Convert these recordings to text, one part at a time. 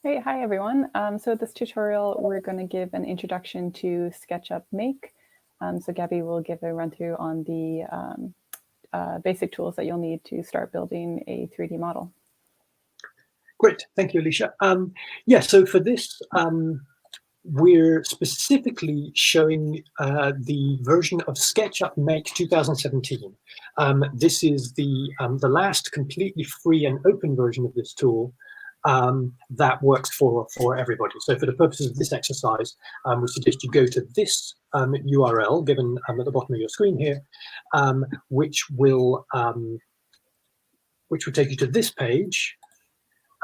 Hey, hi everyone. So this tutorial, we're going to give an introduction to Sketchup Make. So Gabby will give a run through on the basic tools that you'll need to start building a 3D model. Great, thank you, Alicia. Yeah, so for this, we're specifically showing the version of Sketchup Make 2017. This is the last completely free and open version of this tool that works for everybody. So for the purposes of this exercise, we suggest you go to this URL given at the bottom of your screen here, which will take you to this page.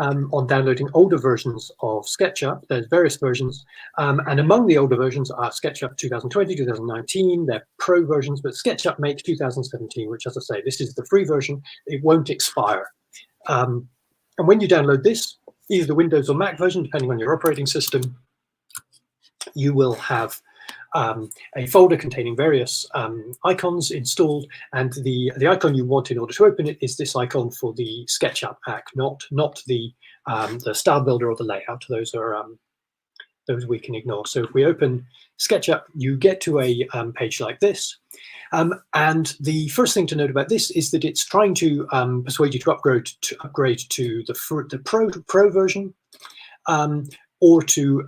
On downloading older versions of SketchUp. There's various versions, and among the older versions are SketchUp 2020, 2019, they're pro versions, but SketchUp Make 2017, which, as I say, this is the free version, it won't expire. And when you download this, either the Windows or Mac version, depending on your operating system, you will have a folder containing various icons installed, and the icon you want in order to open it is this icon for the SketchUp app, not the style builder or the layout. Those are those we can ignore. So if we open SketchUp, you get to a page like this. And the first thing to note about this is that it's trying to persuade you to upgrade to the pro version. Or to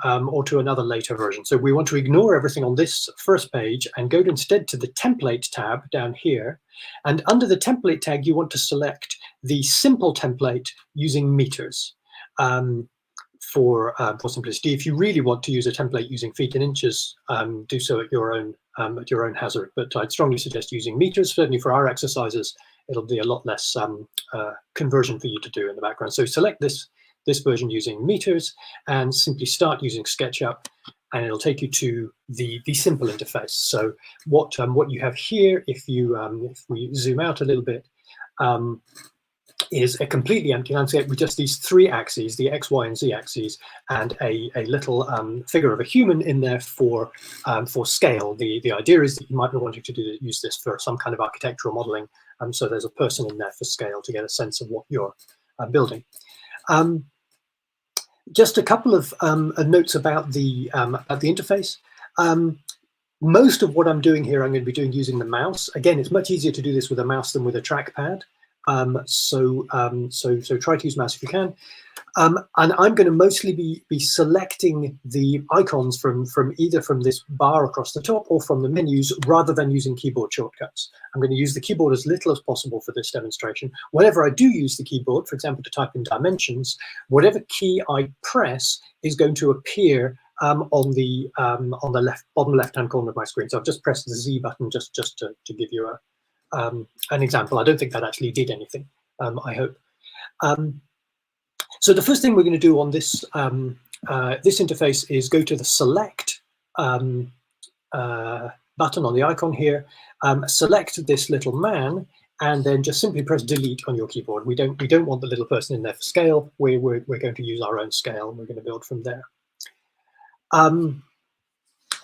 another later version. So we want to ignore everything on this first page and go instead to the template tab down here. And under the template tag, you want to select the simple template using meters for simplicity. If you really want to use a template using feet and inches, do so at your own hazard. But I'd strongly suggest using meters. Certainly for our exercises, it'll be a lot less conversion for you to do in the background. So select this version using meters and simply start using SketchUp, and it'll take you to the simple interface. So what you have here, if we zoom out a little bit, is a completely empty landscape with just these three axes, the X, Y, and Z axes, and a little figure of a human in there for scale. The idea is that you might be wanting to use this for some kind of architectural modeling, so there's a person in there for scale to get a sense of what you're building. Just a couple of notes about the interface. Most of what I'm doing here, I'm going to be doing using the mouse. Again, it's much easier to do this with a mouse than with a trackpad. So try to use mouse if you can. And I'm going to mostly be selecting the icons from either from this bar across the top or from the menus, rather than using keyboard shortcuts. I'm going to use the keyboard as little as possible for this demonstration. Whenever I do use the keyboard, for example, to type in dimensions, whatever key I press is going to appear on the bottom left-hand corner of my screen. So I've just pressed the Z button just to give you an example. I don't think that actually did anything, I hope. So the first thing we're going to do on this this interface is go to the Select button on the icon here, select this little man, and then just simply press Delete on your keyboard. We don't want the little person in there for scale. We're going to use our own scale, and we're going to build from there.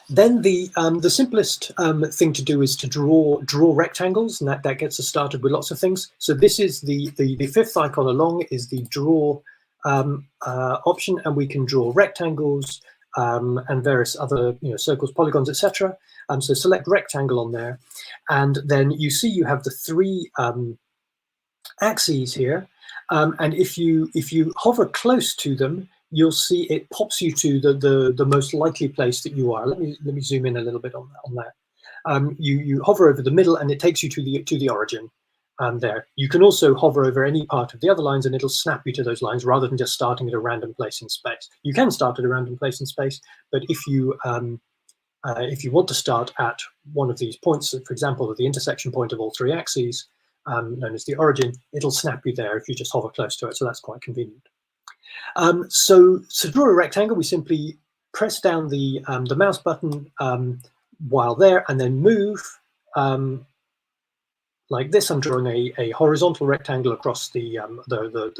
Then the simplest thing to do is to draw rectangles, and that gets us started with lots of things. So this is the fifth icon along is the Draw option, and we can draw rectangles and various other circles, polygons, etc. So select rectangle on there, and then you see you have the three axes here, and if you hover close to them, you'll see it pops you to the most likely place that you are. Let me zoom in a little bit on that. You hover over the middle, and it takes you to the origin. There. You can also hover over any part of the other lines, and it'll snap you to those lines rather than just starting at a random place in space. You can start at a random place in space, but if you want to start at one of these points, for example, at the intersection point of all three axes, known as the origin, it'll snap you there if you just hover close to it. So that's quite convenient. So to draw a rectangle, we simply press down the mouse button while there, and then move. Like this, I'm drawing a horizontal rectangle across the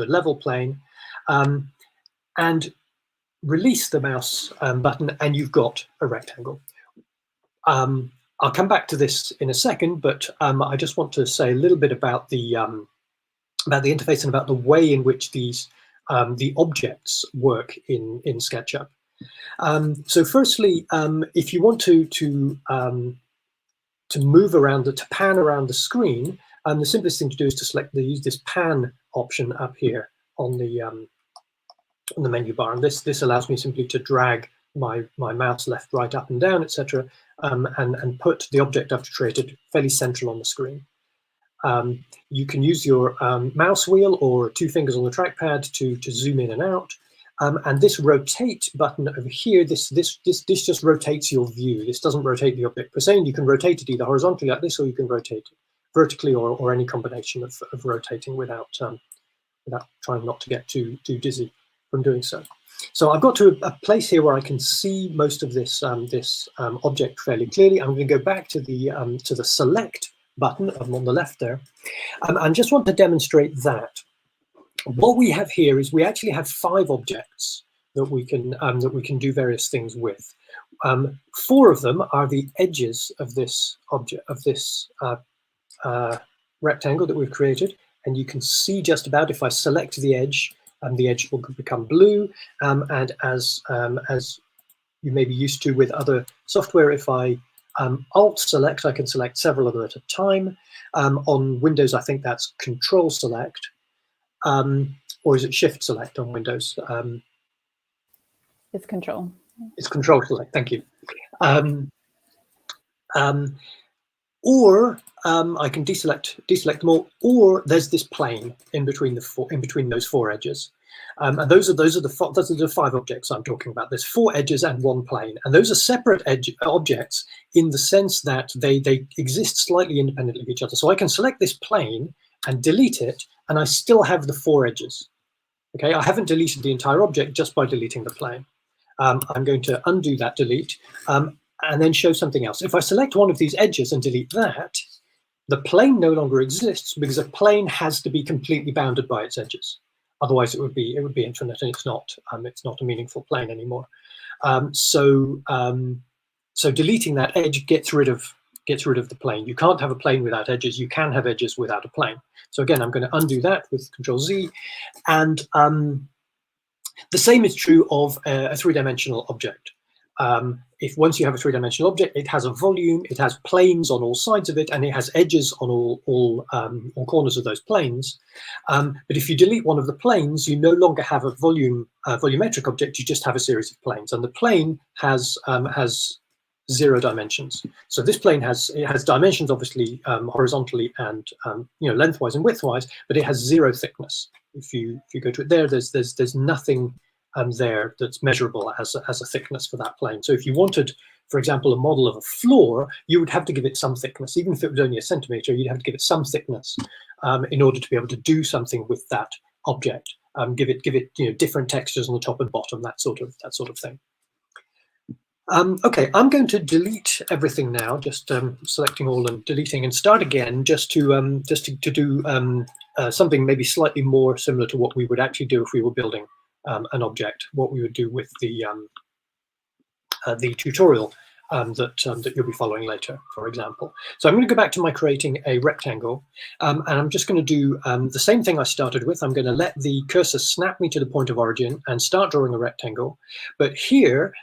level plane, and release the mouse button, and you've got a rectangle. I'll come back to this in a second, but I just want to say a little bit about the interface and about the way in which these the objects work in SketchUp. So firstly, if you want to move around, to pan around the screen, the simplest thing to do is to use this pan option up here on the menu bar, and this allows me simply to drag my mouse left, right, up and down, etc., and put the object I've created fairly central on the screen. You can use your mouse wheel or 2 fingers on the trackpad to zoom in and out. And this rotate button over here, this just rotates your view. This doesn't rotate the object per se, and you can rotate it either horizontally like this, or you can rotate it vertically, or any combination of rotating without trying not to get too dizzy from doing so. So I've got to a place here where I can see most of this object fairly clearly. I'm going to go back to the select button on the left there, and just want to demonstrate that. What we have here is we actually have 5 objects that we can do various things with. 4 of them are the edges of this object, of this rectangle that we've created, and you can see just about, if I select the edge will become blue, and as you may be used to with other software, if I Alt select, I can select several of them at a time. On Windows, I think that's Control select. Or is it Shift select on Windows? It's Control. It's Control select. Thank you. Or I can deselect them all. Or there's this plane in between those 4 edges, and those are the 5 objects I'm talking about. There's 4 edges and 1 plane, and those are separate objects in the sense that they exist slightly independently of each other. So I can select this plane and delete it, and I still have the 4 edges. Okay, I haven't deleted the entire object just by deleting the plane. I'm going to undo that delete and then show something else. If I select one of these edges and delete that, the plane no longer exists, because a plane has to be completely bounded by its edges. Otherwise, it would be infinite, and it's not a meaningful plane anymore. So deleting that edge gets rid of the plane. You can't have a plane without edges. You can have edges without a plane. So again, I'm going to undo that with Control Z, and the same is true of a 3-dimensional object. If once you have a 3-dimensional object, it has a volume, it has planes on all sides of it, and it has edges on all corners of those planes. But if you delete one of the planes, you no longer have a volumetric object. You just have a series of planes, and the plane has 0 dimensions. So this plane has dimensions, obviously, horizontally and lengthwise and widthwise, but it has 0 thickness. If you go to it there, there's nothing there that's measurable as a thickness for that plane. So if you wanted, for example, a model of a floor, you would have to give it some thickness. Even if it was only a centimeter, you'd have to give it some thickness in order to be able to do something with that object. Give it different textures on the top and bottom, that sort of thing. Okay, I'm going to delete everything now, just selecting all and deleting, and start again, just to do something maybe slightly more similar to what we would actually do if we were building an object, what we would do with the tutorial that you'll be following later, for example. So I'm going to go back to my creating a rectangle, and I'm just going to do the same thing I started with. I'm going to let the cursor snap me to the point of origin and start drawing a rectangle. But here,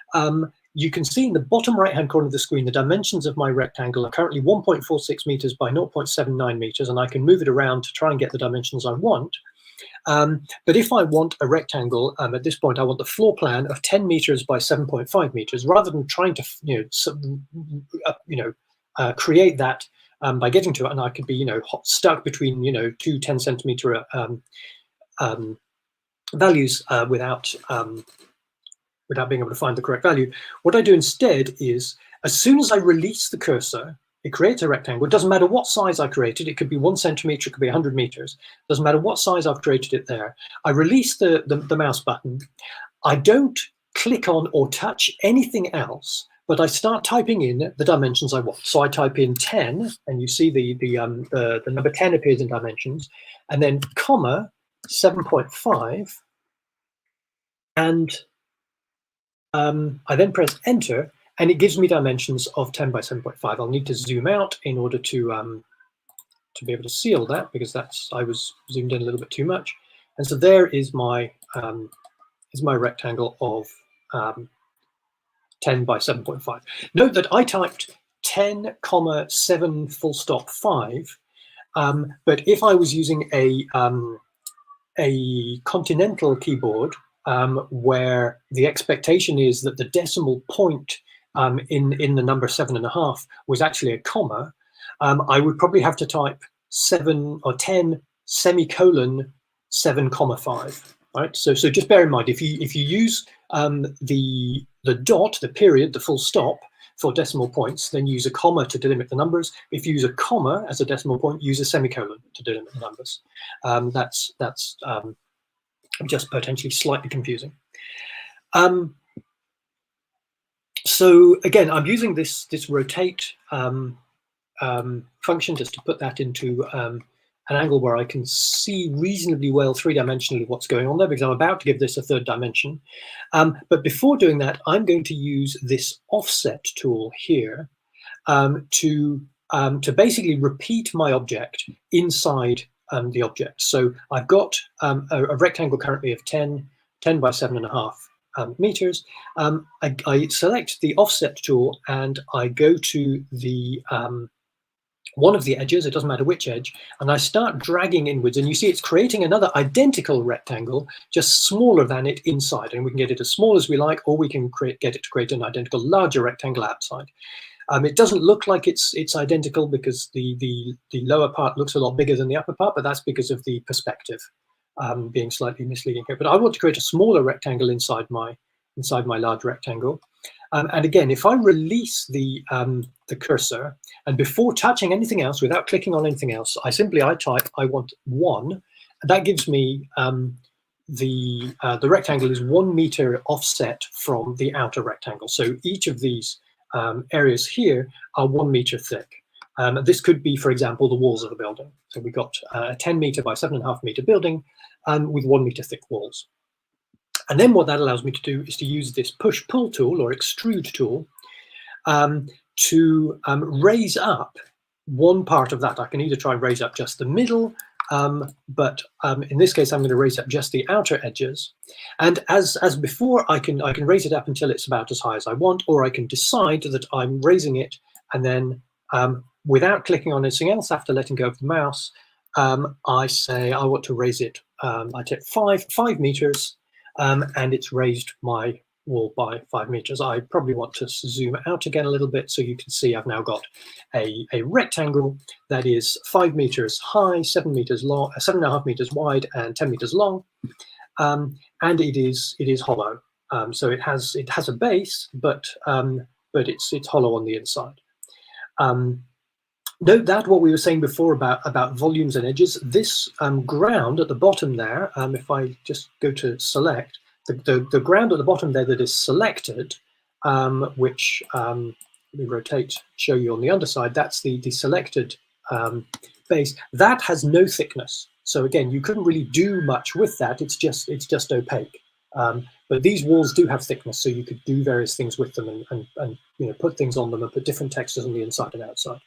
you can see in the bottom right-hand corner of the screen, the dimensions of my rectangle are currently 1.46 meters by 0.79 meters, and I can move it around to try and get the dimensions I want. But if I want a rectangle, at this point, I want the floor plan of 10 meters by 7.5 meters, rather than trying to, create that by getting to it, and I could be, stuck between, 2 10-centimeter values without being able to find the correct value. What I do instead is, as soon as I release the cursor, it creates a rectangle. It doesn't matter what size I created. It could be 1 centimeter, it could be 100 meters. Doesn't matter what size I've created it there. I release the mouse button. I don't click on or touch anything else, but I start typing in the dimensions I want. So I type in 10, and you see the number 10 appears in dimensions, and then comma 7.5, and I then press enter, and it gives me dimensions of 10 by 7.5. I'll need to zoom out in order to be able to see all that, because I was zoomed in a little bit too much. And so there is my rectangle of 10 by 7.5. Note that I typed 10, 7 full stop 5, but if I was using a continental keyboard where the expectation is that the decimal point in the number 7.5 was actually a comma, I would probably have to type 7 or 10 semicolon 7,5. Right. So just bear in mind, if you use the dot, the period, the full stop for decimal points, then use a comma to delimit the numbers. If you use a comma as a decimal point, use a semicolon to delimit the numbers. That's just potentially slightly confusing. So again, I'm using this rotate function just to put that into an angle where I can see reasonably well three-dimensionally what's going on there, because I'm about to give this a third dimension. But before doing that, I'm going to use this offset tool here to basically repeat my object inside the object. So I've got a rectangle currently of 10 by 7.5 meters. I select the offset tool and I go to the one of the edges, it doesn't matter which edge, and I start dragging inwards, and you see it's creating another identical rectangle, just smaller than it inside, and we can get it as small as we like, or we can get it to create an identical larger rectangle outside. It doesn't look like it's identical because the lower part looks a lot bigger than the upper part, but that's because of the perspective being slightly misleading here. But I want to create a smaller rectangle inside my large rectangle. And again, if I release the cursor, and before touching anything else, without clicking on anything else, I type I want 1, and that gives me the rectangle is 1 meter offset from the outer rectangle. So each of these areas here are 1 meter thick. This could be, for example, the walls of the building. So we got a 10 meter by 7.5 meter building with 1 meter thick walls. And then what that allows me to do is to use this push-pull tool or extrude tool to raise up one part of that. I can either try and raise up just the middle, but in this case, I'm going to raise up just the outer edges. And as before, I can raise it up until it's about as high as I want, or I can decide that I'm raising it and then without clicking on anything else, after letting go of the mouse, I say I want to raise it. I take 5 meters. And it's raised my wall by 5 meters. I probably want to zoom out again a little bit so you can see I've now got a rectangle that is 5 meters high, 7 meters long, 7.5 meters wide, and 10 meters long, and it is hollow. So it has a base, but it's hollow on the inside. Note that what we were saying before about volumes and edges, this ground at the bottom there, if I just go to select, the ground at the bottom there that is selected, which let me rotate, show you on the underside, that's the selected base, that has no thickness. So again, you couldn't really do much with that, it's just opaque. But these walls do have thickness, so you could do various things with them and put things on them and put different textures on the inside and outside.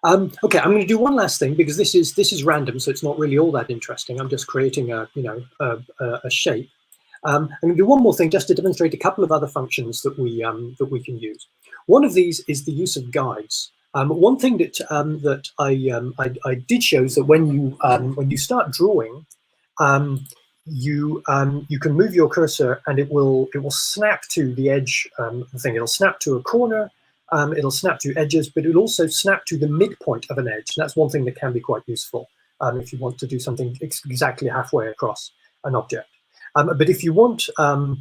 Okay, I'm going to do one last thing because this is random, so it's not really all that interesting. I'm just creating a shape. I'm going to do one more thing just to demonstrate a couple of other functions that we can use. One of these is the use of guides. One thing that I did show is that when you start drawing, you can move your cursor and it will snap to the edge thing. It'll snap to a corner. It'll snap to edges, but it'll also snap to the midpoint of an edge. And that's one thing that can be quite useful if you want to do something exactly halfway across an object. But if you want more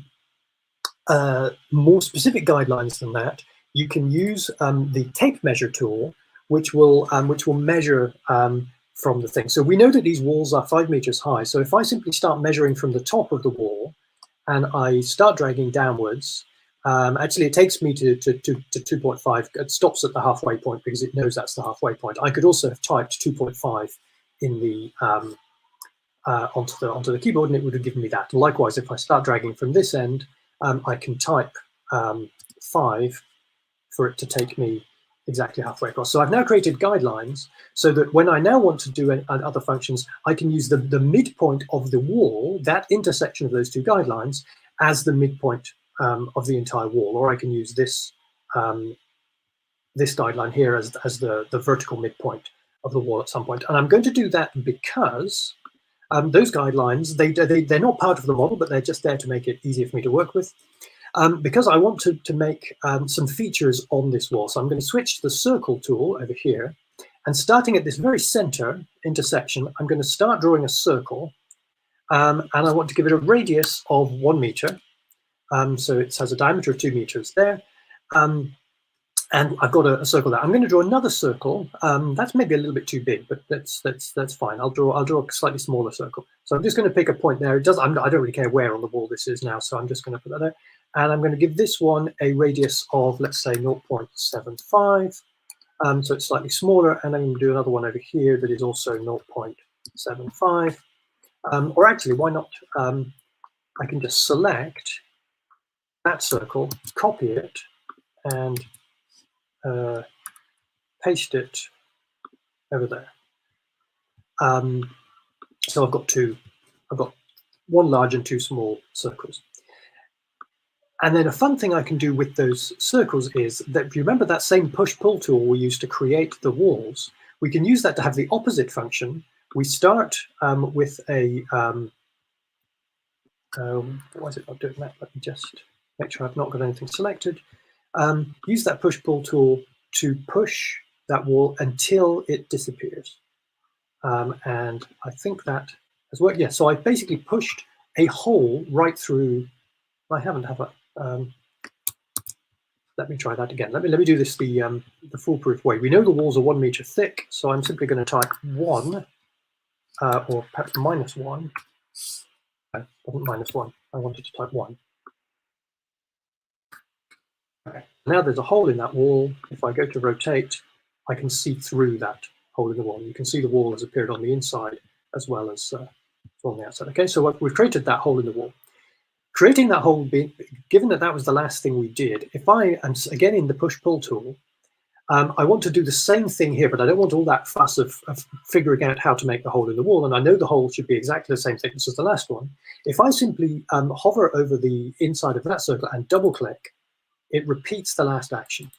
specific guidelines than that, you can use the tape measure tool, which will measure from the thing. So we know that these walls are 5 meters high. So if I simply start measuring from the top of the wall and I start dragging downwards, actually, it takes me to 2.5. It stops at the halfway point because it knows that's the halfway point. I could also have typed 2.5 in the onto the keyboard, and it would have given me that. Likewise, if I start dragging from this end, I can type 5 for it to take me exactly halfway across. So I've now created guidelines so that when I now want to do other functions, I can use the midpoint of the wall, that intersection of those two guidelines, as the midpoint of the entire wall, or I can use this this guideline here as the vertical midpoint of the wall at some point. And I'm going to do that because those guidelines, they're not part of the model, but they're just there to make it easier for me to work with. Because I want to make some features on this wall. So I'm going to switch to the circle tool over here. And starting at this very center intersection, I'm going to start drawing a circle. And I want to give it a radius of 1 meter. So it has a diameter of 2 meters there. And I've got a circle there. I'm going to draw another circle. That's maybe a little bit too big, but that's fine. I'll draw a slightly smaller circle. So I'm just going to pick a point there. I don't really care where on the wall this is now, so I'm just going to put that there. And I'm going to give this one a radius of, let's say, 0.75. So it's slightly smaller. And I'm going to do another one over here that is also 0.75. Or actually, why not? I can just select that circle, copy it, and paste it over there. So I've got one large and 2 small circles. And then a fun thing I can do with those circles is that if you remember that same push-pull tool we used to create the walls, we can use that to have the opposite function. We start with a, why is it not doing that? Let me just make sure I've not got anything selected. Use that push-pull tool to push that wall until it disappears. And I think that has worked. Yeah, so I basically pushed a hole right through. I haven't have a. Let me try that again. Let me do this the foolproof way. We know the walls are 1 meter thick, so I'm simply going to type 1, or perhaps -1. No, it wasn't -1. I wanted to type 1. Okay. Now there's a hole in that wall. If I go to rotate, I can see through that hole in the wall. You can see the wall has appeared on the inside as well as on the outside. Okay, so we've created that hole in the wall. Creating that hole, given that that was the last thing we did, if I am again in the push-pull tool, I want to do the same thing here, but I don't want all that fuss of figuring out how to make the hole in the wall. And I know the hole should be exactly the same thickness as the last one. If I simply hover over the inside of that circle and double-click, it repeats the last action.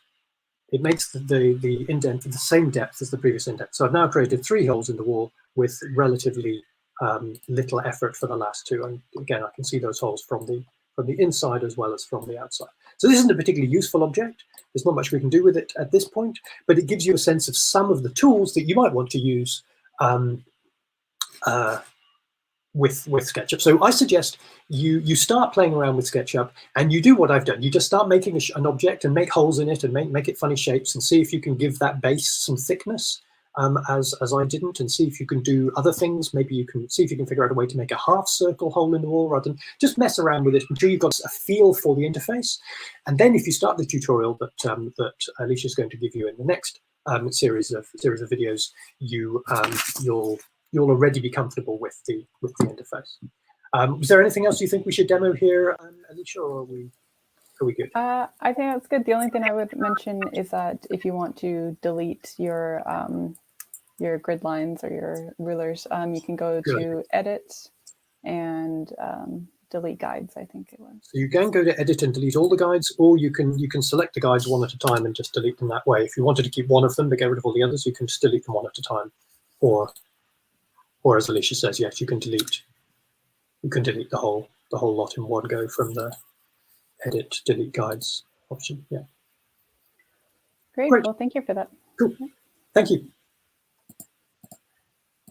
It makes the indent the same depth as the previous indent. So I've now created 3 holes in the wall with relatively little effort for the last 2. And again, I can see those holes from the inside as well as from the outside. So this isn't a particularly useful object. There's not much we can do with it at this point, but it gives you a sense of some of the tools that you might want to use with SketchUp. So I suggest you start playing around with SketchUp and you do what I've done. You just start making an object and make holes in it and make it funny shapes and see if you can give that base some thickness. As I didn't, and see if you can do other things. Maybe you can see if you can figure out a way to make a half circle hole in the wall rather than just mess around with it until you've got a feel for the interface. And then if you start the tutorial that Alicia is going to give you in the next series of videos, you'll already be comfortable with the interface. Is there anything else you think we should demo here, Alicia, or are we good? I think that's good. The only thing I would mention is that if you want to delete your grid lines or your rulers, you can go to Edit and delete guides, I think it was. So you can go to Edit and delete all the guides, or you can select the guides one at a time and just delete them that way. If you wanted to keep one of them but get rid of all the others, you can just delete them one at a time. Or as Alicia says, yes, you can delete the whole lot in one go from the Edit Delete Guides option. Yeah. Great. Well, thank you for that. Cool. Thank you.